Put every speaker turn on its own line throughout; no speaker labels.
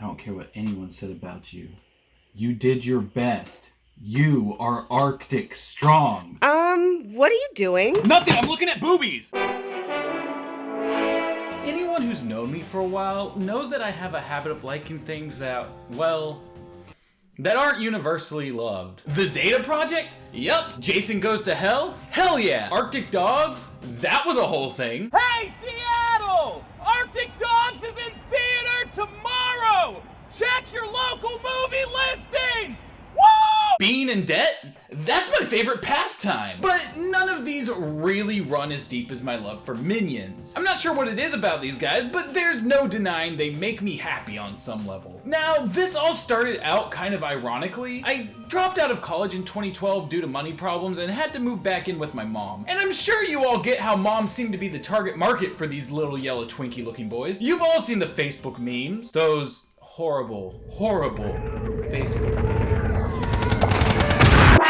I don't care what anyone said about you. You did your best. You are Arctic strong.
What are you doing?
Nothing, I'm looking at boobies! Anyone who's known me for a while knows that I have a habit of liking things that, well, that aren't universally loved. The Zeta Project? Yup. Jason Goes to Hell? Hell yeah. Arctic Dogs? That was a whole thing.
Hey, Seattle! Arctic Dogs is in theater tomorrow! Check your local movie listings! Woo!
Being in debt? That's my favorite pastime. But none of these really run as deep as my love for Minions. I'm not sure what it is about these guys, but there's no denying they make me happy on some level. Now, this all started out kind of ironically. I dropped out of college in 2012 due to money problems and had to move back in with my mom. And I'm sure you all get how moms seem to be the target market for these little yellow Twinkie looking boys. You've all seen the Facebook memes. Those horrible, horrible Facebook memes.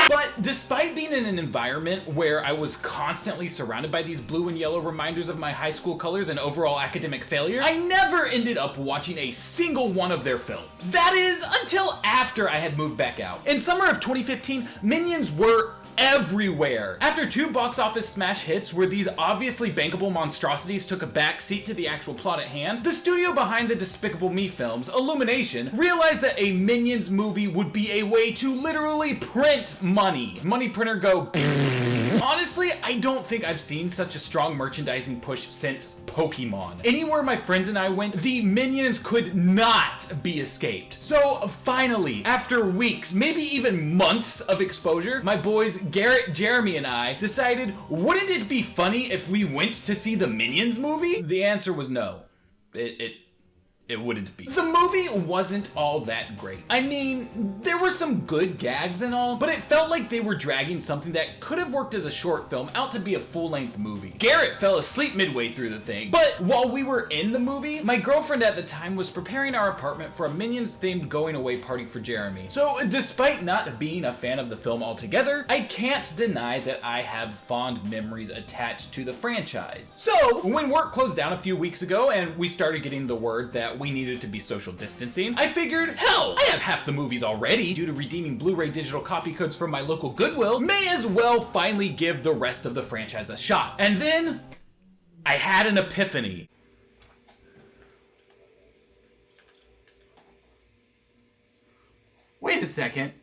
But despite being in an environment where I was constantly surrounded by these blue and yellow reminders of my high school colors and overall academic failure, I never ended up watching a single one of their films. That is, until after I had moved back out. In summer of 2015, Minions were everywhere. After 2 box office smash hits where these obviously bankable monstrosities took a back seat to the actual plot at hand, the studio behind the Despicable Me films, Illumination, realized that a Minions movie would be a way to literally print money. Money printer go. Honestly, I don't think I've seen such a strong merchandising push since Pokemon. Anywhere my friends and I went, the Minions could not be escaped. So finally, after weeks, maybe even months of exposure, my boys Garrett, Jeremy, and I decided, wouldn't it be funny if we went to see the Minions movie? The answer was no. It wouldn't be. The movie wasn't all that great. I mean, there were some good gags and all, but it felt like they were dragging something that could have worked as a short film out to be a full-length movie. Garrett fell asleep midway through the thing, but while we were in the movie, my girlfriend at the time was preparing our apartment for a Minions-themed going-away party for Jeremy. So despite not being a fan of the film altogether, I can't deny that I have fond memories attached to the franchise. So when work closed down a few weeks ago and we started getting the word that we needed to be social distancing, I figured, hell, I have half the movies already due to redeeming Blu-ray digital copy codes from my local Goodwill, may as well finally give the rest of the franchise a shot. And then, I had an epiphany.
Wait a second.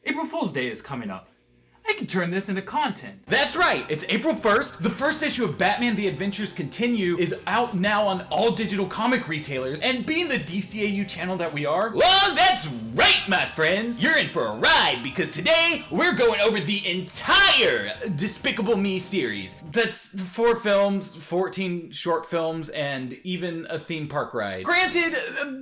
April Fool's Day is coming up. I can turn this into content.
That's right, it's April 1st. The first issue of Batman The Adventures Continue is out now on all digital comic retailers, and being the DCAU channel that we are, well, that's right, my friends. You're in for a ride, because today we're going over the entire Despicable Me series. That's 4 films, 14 short films, and even a theme park ride. Granted,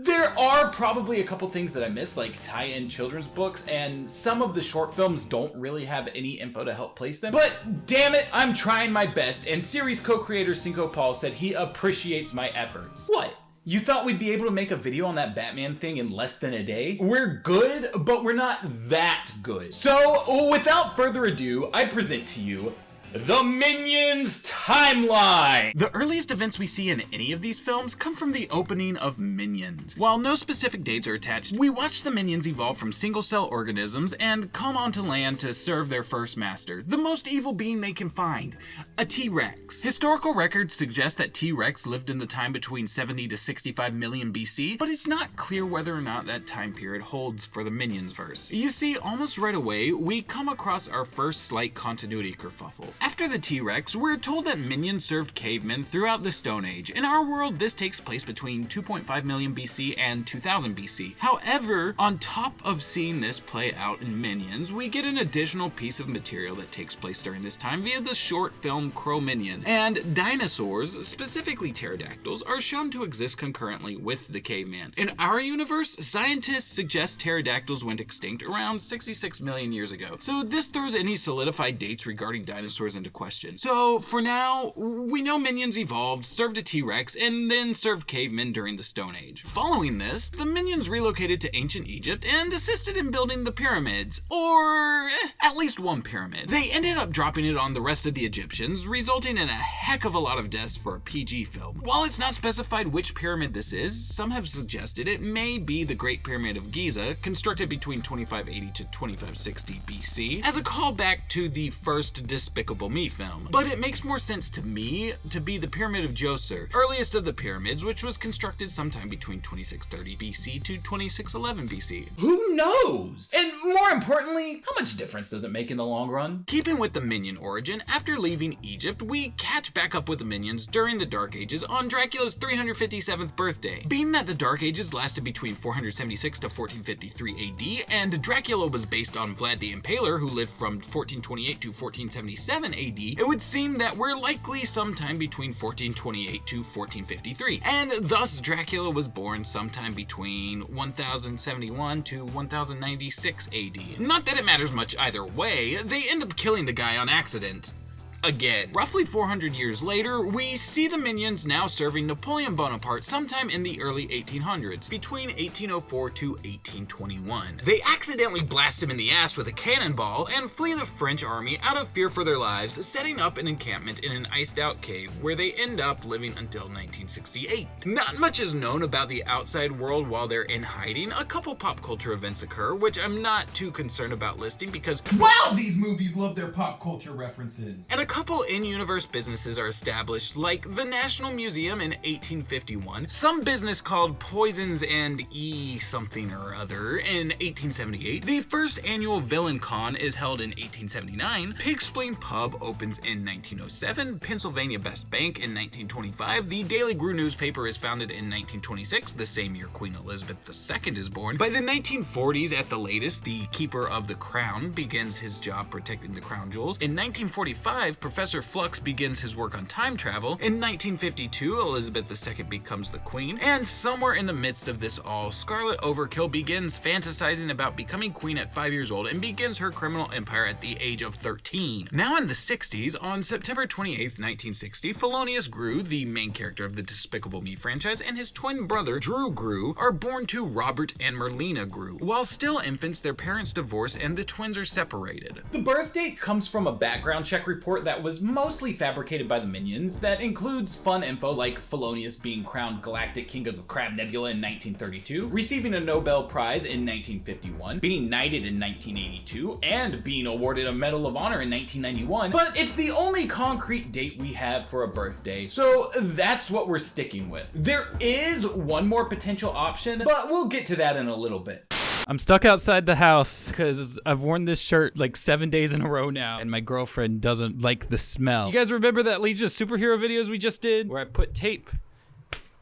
there are probably a couple things that I missed, like tie-in children's books, and some of the short films don't really have any info to help place them. But damn it, I'm trying my best, and series co-creator Cinco Paul said he appreciates my efforts. What? You thought we'd be able to make a video on that Batman thing in less than a day? We're good, but we're not that good. So, without further ado, I present to you the Minions Timeline! The earliest events we see in any of these films come from the opening of Minions. While no specific dates are attached, we watch the Minions evolve from single-cell organisms and come onto land to serve their first master, the most evil being they can find, a T-Rex. Historical records suggest that T-Rex lived in the time between 70 to 65 million BC, but it's not clear whether or not that time period holds for the Minions verse. You see, almost right away, we come across our first slight continuity kerfuffle. After the T-Rex, we're told that Minions served cavemen throughout the Stone Age. In our world, this takes place between 2.5 million BC and 2000 BC. However, on top of seeing this play out in Minions, we get an additional piece of material that takes place during this time via the short film Cro-Minion. And dinosaurs, specifically pterodactyls, are shown to exist concurrently with the caveman. In our universe, scientists suggest pterodactyls went extinct around 66 million years ago. So this throws any solidified dates regarding dinosaurs powers into question. So, for now, we know minions evolved, served a T-Rex, and then served cavemen during the Stone Age. Following this, the minions relocated to ancient Egypt and assisted in building the pyramids, or at least one pyramid. They ended up dropping it on the rest of the Egyptians, resulting in a heck of a lot of deaths for a PG film. While it's not specified which pyramid this is, some have suggested it may be the Great Pyramid of Giza, constructed between 2580 to 2560 BC, as a callback to the first Despicable Me film. But it makes more sense to me to be the Pyramid of Djoser, earliest of the pyramids, which was constructed sometime between 2630 BC to 2611 BC. Who knows? And more importantly, how much difference does it make in the long run? Keeping with the minion origin, after leaving Egypt, we catch back up with the minions during the Dark Ages on Dracula's 357th birthday. Being that the Dark Ages lasted between 476 to 1453 AD, and Dracula was based on Vlad the Impaler, who lived from 1428 to 1477 AD, it would seem that we're likely sometime between 1428 to 1453, and thus Dracula was born sometime between 1071 to 1096 AD. Not that it matters much either way, they end up killing the guy on accident. Again. Roughly 400 years later, we see the minions now serving Napoleon Bonaparte sometime in the early 1800s, between 1804 to 1821. They accidentally blast him in the ass with a cannonball and flee the French army out of fear for their lives, setting up an encampment in an iced-out cave where they end up living until 1968. Not much is known about the outside world while they're in hiding. A couple pop culture events occur, which I'm not too concerned about listing because,
Wow, these movies love their pop culture references.
and a couple in-universe businesses are established, like the National Museum in 1851, some business called Poisons and E something or other in 1878, the first annual Villain Con is held in 1879, Pig Spleen Pub opens in 1907, Pennsylvania Best Bank in 1925, the Daily Grue newspaper is founded in 1926, the same year Queen Elizabeth II is born. By the 1940s at the latest, the Keeper of the Crown begins his job protecting the crown jewels. In 1945, Professor Flux begins his work on time travel. In 1952, Elizabeth II becomes the queen, and somewhere in the midst of this all, Scarlet Overkill begins fantasizing about becoming queen at 5 years old and begins her criminal empire at the age of 13. Now in the 60s, on September 28th, 1960, Felonious Grue, the main character of the Despicable Me franchise, and his twin brother, Drew Grue, are born to Robert and Merlina Grue. While still infants, their parents divorce and the twins are separated. The birth date comes from a background check report that was mostly fabricated by the minions that includes fun info like Felonious being crowned Galactic King of the Crab Nebula in 1932, receiving a Nobel Prize in 1951, being knighted in 1982, and being awarded a Medal of Honor in 1991, but it's the only concrete date we have for a birthday, so that's what we're sticking with. There is one more potential option, but we'll get to that in a little bit.
I'm stuck outside the house because I've worn this shirt like 7 days in a row now, and my girlfriend doesn't like the smell. You guys remember that Legion of Superhero videos we just did where I put tape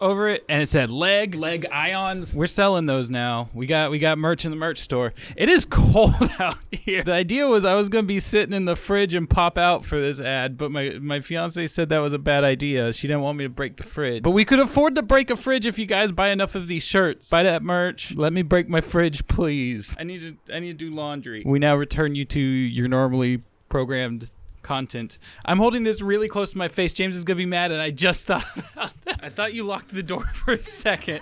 over it and it said leg ions? We're selling those now. We got merch in the merch store. It is cold out here. The idea was I was gonna be sitting in the fridge and pop out for this ad, but my fiance said that was a bad idea. She didn't want me to break the fridge. But we could afford to break a fridge if you guys buy enough of these shirts. Buy that merch. Let me break my fridge, please. I need to do laundry. We now return you to your normally programmed content. I'm holding this really close to my face. James is gonna be mad, and I just thought about that. I thought you locked the door for a second.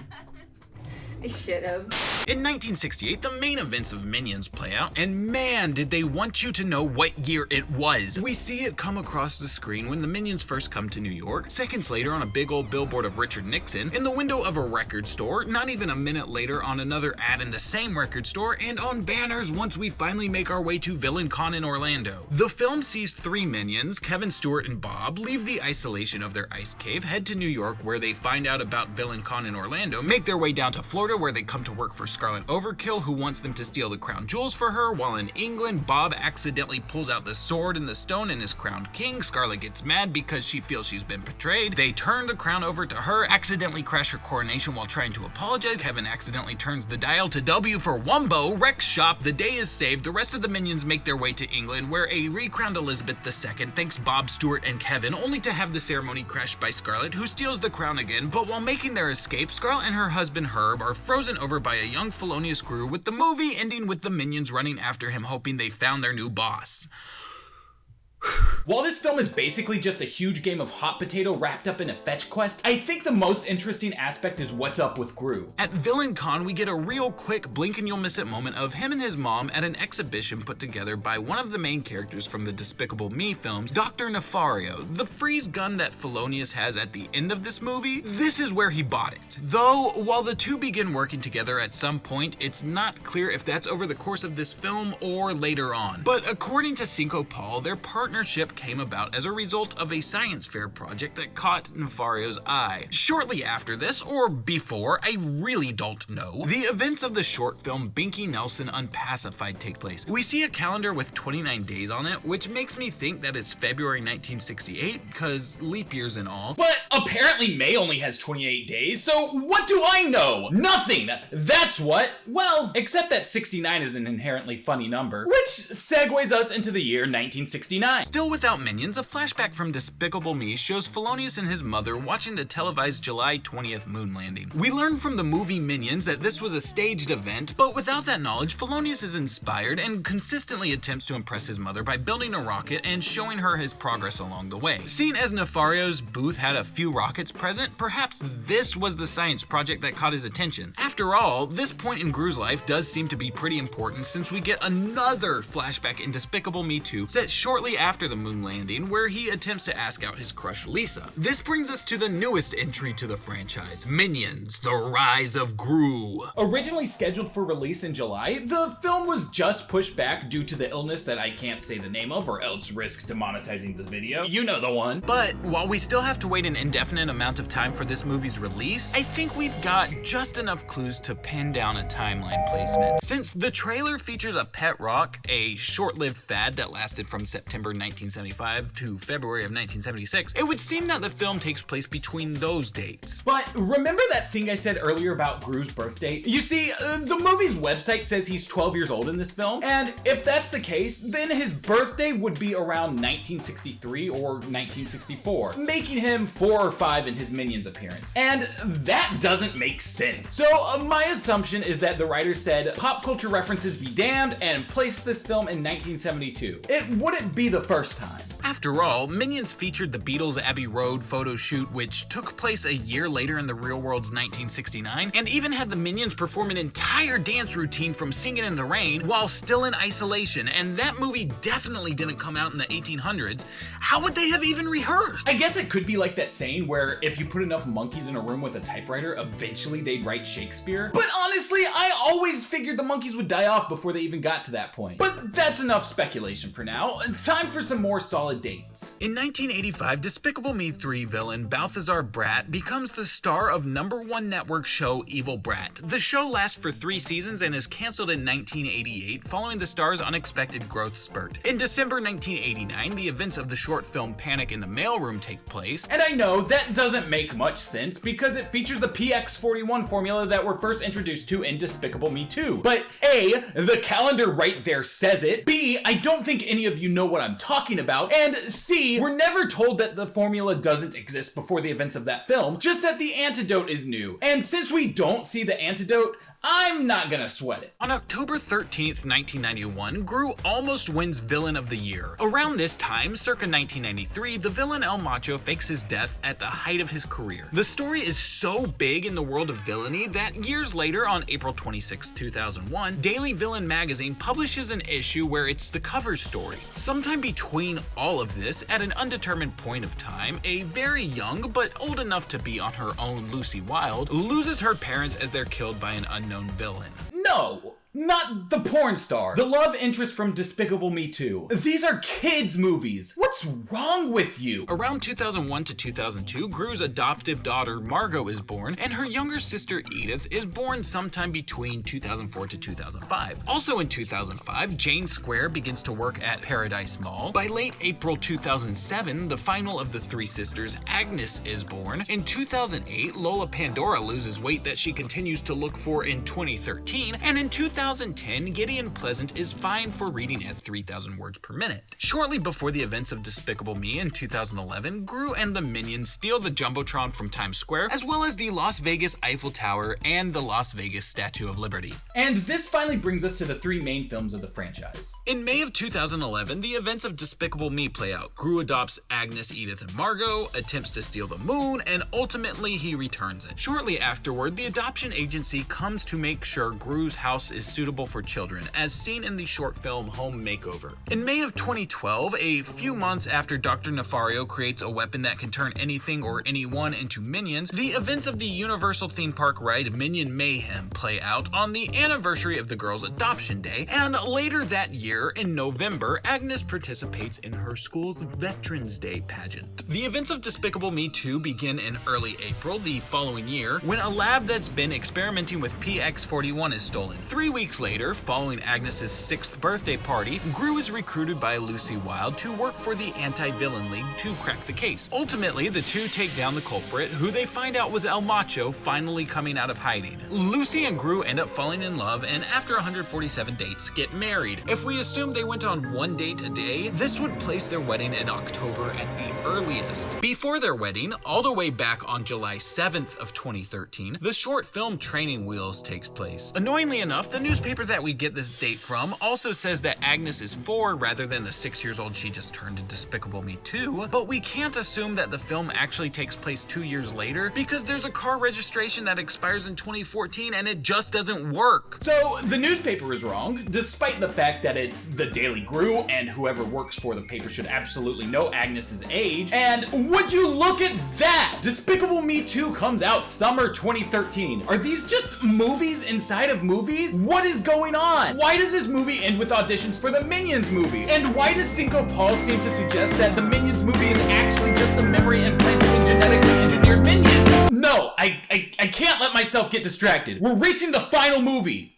I should have.
In 1968, the main events of Minions play out, and man, did they want you to know what year it was. We see it come across the screen when the Minions first come to New York, seconds later on a big old billboard of Richard Nixon, in the window of a record store, not even a minute later on another ad in the same record store, and on banners once we finally make our way to Villain Con in Orlando. The film sees three Minions, Kevin, Stewart, and Bob, leave the isolation of their ice cave, head to New York where they find out about Villain Con in Orlando, make their way down to Florida where they come to work for Scarlet Overkill, who wants them to steal the crown jewels for her, while in England, Bob accidentally pulls out the sword and the stone and is crowned king. Scarlet gets mad because she feels she's been betrayed. They turn the crown over to her, accidentally crash her coronation while trying to apologize. Kevin accidentally turns the dial to W for Wumbo, wrecks shop, the day is saved. The rest of the Minions make their way to England, where a recrowned Elizabeth II thanks Bob, Stewart, and Kevin, only to have the ceremony crashed by Scarlet, who steals the crown again. But while making their escape, Scarlet and her husband Herb are frozen over by a young Felonious Grue, with the the movie ending with the Minions running after him hoping they found their new boss. 'In 1968, the main events of Minions play out, and man, did they want you to know what year it was. We see it come across the screen when the Minions first come to New York, seconds later on a big old billboard of Richard Nixon, in the window of a record store, not even a minute later on another ad in the same record store, While this film is basically just a huge game of hot potato wrapped up in a fetch quest, I think the most interesting aspect is what's up with Gru.
At Villain Con, we get a real quick blink and you'll miss it moment of him and his mom at an exhibition put together by one of the main characters from the Despicable Me films, Dr. Nefario. The freeze gun that Felonious has at the end of this movie, this is where he bought it. Though, while the two begin working together at some point, it's not clear if that's over the course of this film or later on. But according to Cinco Paul, their partnership came about as a result of a science fair project that caught Nefario's eye. Shortly after this, or before, I really don't know, the events of the short film Binky Nelson Unpacified take place. We see a calendar with 29 days on it, which makes me think that it's February 1968, because leap years and all.
But apparently May only has 28 days, so what do I know? Nothing! That's what. Well, except that 69 is an inherently funny number, which segues us into the year 1969.
Still without Minions, a flashback from Despicable Me shows Felonious and his mother watching the televised July 20th moon landing. We learn from the movie Minions that this was a staged event, but without that knowledge, Felonious is inspired and consistently attempts to impress his mother by building a rocket and showing her his progress along the way. Seen as Nefario's booth had a few rockets present, perhaps this was the science project that caught his attention. After all, this point in Gru's life does seem to be pretty important since we get another flashback in Despicable Me 2 set shortly after the moon landing where he attempts to ask out his crush Lisa. This brings us to the newest entry to the franchise, Minions: The Rise of Gru.
Originally scheduled for release in July, the film was just pushed back due to the illness that I can't say the name of or else risk demonetizing the video. You know the one.
But while we still have to wait an indefinite amount of time for this movie's release, I think we've got just enough clues to pin down a timeline placement. Since the trailer features a pet rock, a short-lived fad that lasted from September 1975 to February of 1976, it would seem that the film takes place between those dates.
But remember that thing I said earlier about Gru's birthday? You see, the movie's website says he's 12 years old in this film, and if that's the case, then his birthday would be around 1963 or 1964, making him 4 or 5 in his Minions appearance. And that doesn't make sense. So my assumption is that the writer said, pop culture references be damned, and placed this film in 1972. It wouldn't be the first time.
After all, Minions featured the Beatles' Abbey Road photo shoot, which took place a year later in the real world's 1969, and even had the Minions perform an entire dance routine from Singing in the Rain while still in isolation, and that movie definitely didn't come out in the 1800s. How would they have even rehearsed?
I guess it could be like that saying where if you put enough monkeys in a room with a typewriter, eventually they'd write Shakespeare. But honestly, I always figured the monkeys would die off before they even got to that point. But that's enough speculation for now. Time for some more solid dates.
In 1985, Despicable Me 3 villain Balthazar Bratt becomes the star of #1 network show Evil Brat. The show lasts for 3 seasons and is canceled in 1988 following the star's unexpected growth spurt. In December 1989, the events of the short film Panic in the Mailroom take place.
And I know that doesn't make much sense because it features the PX41 formula that we're first introduced to in Despicable Me 2. But A, the calendar right there says it. B, I don't think any of you know what I'm talking about. And C, we're never told that the formula doesn't exist before the events of that film, just that the antidote is new. And since we don't see the antidote, I'm not gonna sweat it.
On October 13th, 1991, Gru almost wins Villain of the Year. Around this time, circa 1993, the villain El Macho fakes his death at the height of his career. The story is so big in the world of villainy that years later, on April 26, 2001, Daily Villain magazine publishes an issue where it's the cover story. Sometime between all of this, at an undetermined point of time, a very young but old enough to be on her own Lucy Wilde loses her parents as they're killed by an unknown villain.
No! Not the porn star. The love interest from Despicable Me 2. These are kids' movies. What's wrong with you?
Around 2001 to 2002, Gru's adoptive daughter Margot is born, and her younger sister Edith is born sometime between 2004 to 2005. Also in 2005, Jane Square begins to work at Paradise Mall. By late April 2007, the final of the 3 sisters, Agnes, is born. In 2008, Lola Pandora loses weight that she continues to look for in 2013, and in 2009,
2010, Gideon Pleasant is fined for reading at 3,000 words per minute. Shortly before the events of Despicable Me in 2011, Gru and the Minions steal the Jumbotron from Times Square, as well as the Las Vegas Eiffel Tower and the Las Vegas Statue of Liberty. And this finally brings us to the three main films of the franchise. In May of 2011, the events of Despicable Me play out. Gru adopts Agnes, Edith, and Margot, attempts to steal the moon, and ultimately he returns it. Shortly afterward, the adoption agency comes to make sure Gru's house is suitable for children, as seen in the short film Home Makeover. In May of 2012, a few months after Dr. Nefario creates a weapon that can turn anything or anyone into minions, the events of the Universal theme park ride Minion Mayhem play out on the anniversary of the girl's adoption day, and later that year, in November, Agnes participates in her school's Veterans Day pageant. The events of Despicable Me 2 begin in early April the following year, when a lab that's been experimenting with PX-41 is stolen. 3 weeks later, following Agnes's 6th birthday party, Gru is recruited by Lucy Wilde to work for the Anti-Villain League to crack the case. Ultimately, the two take down the culprit, who they find out was El Macho, finally coming out of hiding. Lucy and Gru end up falling in love, and after 147 dates, get married. If we assume they went on one date a day, this would place their wedding in October at the earliest. Before their wedding, all the way back on July 7th of 2013, the short film Training Wheels takes place. Annoyingly enough, the newspaper that we get this date from also says that Agnes is 4 rather than the 6 years old she just turned in Despicable Me 2, but we can't assume that the film actually takes place 2 years later because there's a car registration that expires in 2014 and it just doesn't work. So the newspaper is wrong, despite the fact that it's the Daily Gru and whoever works for the paper should absolutely know Agnes's age. And would you look at that? Despicable Me 2 comes out summer 2013. Are these just movies inside of movies? What is going on? Why does this movie end with auditions for the Minions movie? And why does Cinco Paul seem to suggest that the Minions movie is actually just a memory implanted in genetically engineered minions? No, I can't let myself get distracted. We're reaching the final movie.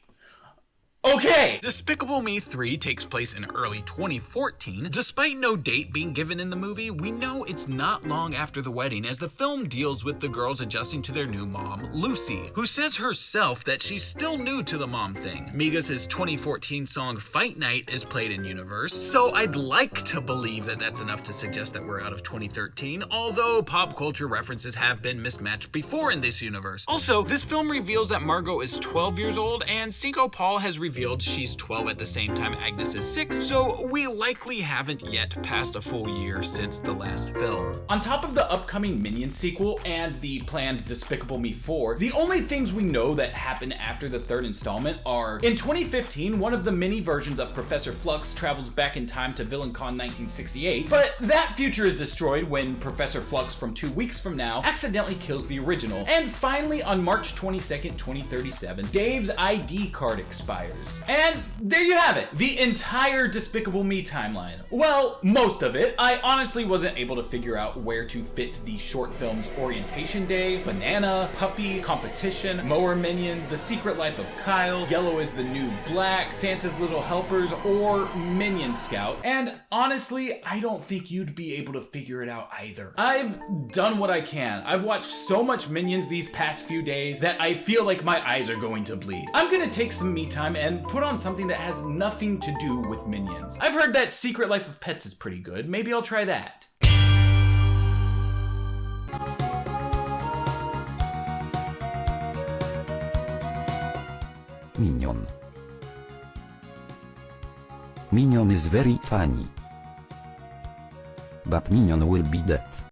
Okay! Despicable Me 3 takes place in early 2014. Despite no date being given in the movie, we know it's not long after the wedding, as the film deals with the girls adjusting to their new mom, Lucy, who says herself that she's still new to the mom thing. Migos' 2014 song Fight Night is played in universe, so I'd like to believe that that's enough to suggest that we're out of 2013, although pop culture references have been mismatched before in this universe. Also, this film reveals that Margot is 12 years old, and Cinco Paul has revealed she's 12 at the same time Agnes is 6, so we likely haven't yet passed a full year since the last film. On top of the upcoming Minions sequel and the planned Despicable Me 4, the only things we know that happen after the third installment are, in 2015, one of the mini versions of Professor Flux travels back in time to VillainCon 1968, but that future is destroyed when Professor Flux from 2 weeks from now accidentally kills the original. And finally, on March 22nd, 2037, Dave's ID card expires. And there you have it, the entire Despicable Me timeline. Well, most of it. I honestly wasn't able to figure out where to fit the short films Orientation Day, Banana, Puppy, Competition, Mower Minions, The Secret Life of Kyle, Yellow is the New Black, Santa's Little Helpers, or Minion Scouts. And honestly, I don't think you'd be able to figure it out either. I've done what I can. I've watched so much Minions these past few days that I feel like my eyes are going to bleed. I'm gonna take some me time and put on something that has nothing to do with Minions. I've heard that Secret Life of Pets is pretty good. Maybe I'll try that.
Minion. Minion is very funny. But Minion will be dead.